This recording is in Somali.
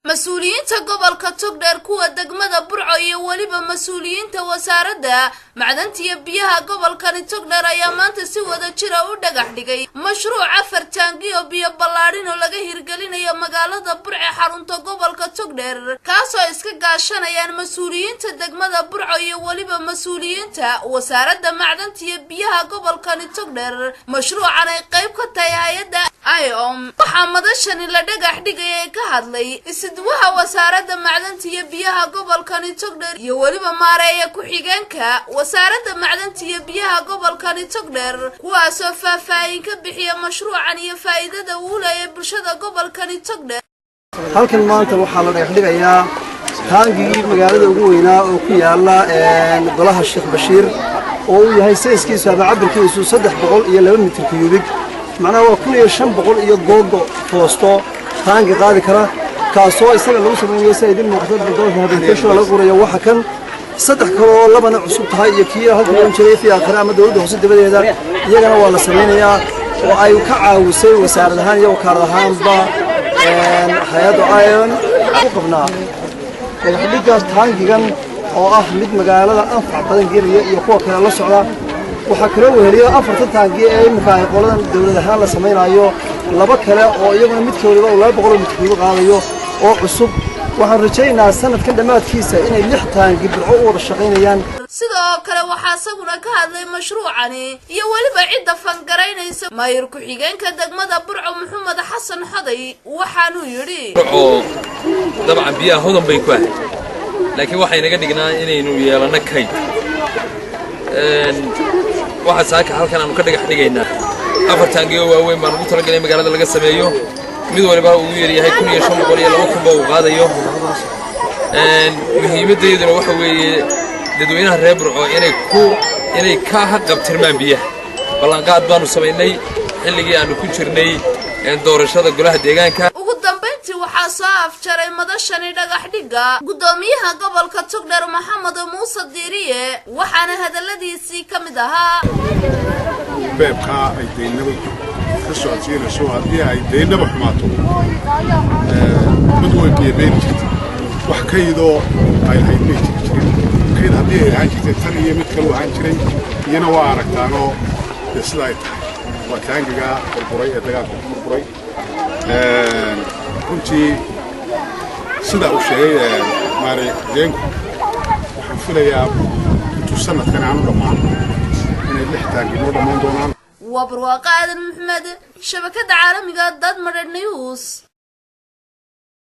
مسؤوليinta gobolka Togdheer kuwa degmada Burco iyo waliba mas'uuliyiinta wasaaradda macdanta iyo biyaha gobolka Togdheer ayaa maanta si wada jir ah u dhagax dhigay mashruuc afar taangi oo biyo ballaarin oo laga hirgelinayo magaalada Burco ee xarunta gobolka Togdheer kaas oo iska gaashanayaan mas'uuliyiinta degmada Burco iyo waliba mas'uuliyiinta wasaaradda macdanta iyo biyaha gobolka Togdheer mashruucan ay qayb ka tahay hay'adda IOM waxa madashani la dhagax dhigay ka hadlay sidwaha wasaaradda macdanta iyo biyaha gobolka Togdheer iyo waliba maareeya ku xigeenka wasaaradda macdanta iyo biyaha gobolka Togdheer kuwaas oo faahfaahin ka bixiya mashruucan iyo faa'iidada uu leeyahay bulshada gobolka Togdheer halkan maanta waxa la dhagax dhigayaa taangii magaalada ugu weynaa oo ku yaala golaha Sheekh Bashiir oo uu yahay sayskiisu ama cabirkiisu 302 mitir kuubik macnaha waa 1500 iyo googo foosto taangi qaadi kara kaasoo isaga lagu sameeyay sayidin muqtada dowladda habeenkii lagu qorayo waxa kan saddex kale labana cusub tahay iyo kii halka aan jiray fi aakhir ama dowladda hoose dibadeeda iyagana waa la sameeyaa oo ay ka caawisay wasaaradahan iyo wakaaladahanba hay'adda IOM ku qabnaa dhagaxdhiga taangigan oo ah mid magaalada anfac badan geeliya iyo kuwa kale la socda waxa kale oo heliyo afarta taangi ee imika ay qoladan dowladaha la sameeyo laba kale oo iyaguna mid kale oo 200 mitir qaadayo oo cusub waxaan rajaynayaa sanadkan dhamaadkiisa inay 6 taangi Burco u wada shaqeynayaan sidoo kale waxa asaguna ka hadlay mashruucani iyo waliba cidda fangareynaysa maayir ku xigeenka degmada Burco Maxamed Xasan Xaday waxaanu yiri dabcan biyaha hodan bay ku ahay laakiin waxay naga dhignaa inaynu yeelano kayd waxa saaka halkan aanu ka dhagax dhigaynaa afar taangi oo waaweyn baan ugu talagalay magaalada laga sameeyo mid waliba uu yeeriyahay 1500 iyo 2000 uu qaadayo muhiimadeeduna waxa weeye dadweynaha reer Burco inay ka haqabtirmaan biyaha ballanqaad baanu sameynay xilligii aanu ku jirnay doorashada golaha deegaanka ugu dambeyntii waxa soo afjaray madashani dhagax dhiga gudoomiyaha gobolka Togdheer Maxamed Muuse Diiriye waxaana hadaladiisii kamid ahaa beebka ay deynaba ka socodsiinayso haddii ay deynaba xumaato mid way qiimeyn jirtay wax kaydoo ay hay'ad jirin kayd haddii ay ahaan jirtay tan iyo mid kale oo ahaan jiray iyana waa aragtaanoo sida ay tahay waa taangiga burburay ee dagaalka burburay runtii sida uu sheegay maareeyanku waxaan filayaa intuu sanadkan aanu dhammaan inay 6 taangi noo dhammaan doonaan وبرواقة محمد شبكة عالمية ضد مرة نيوز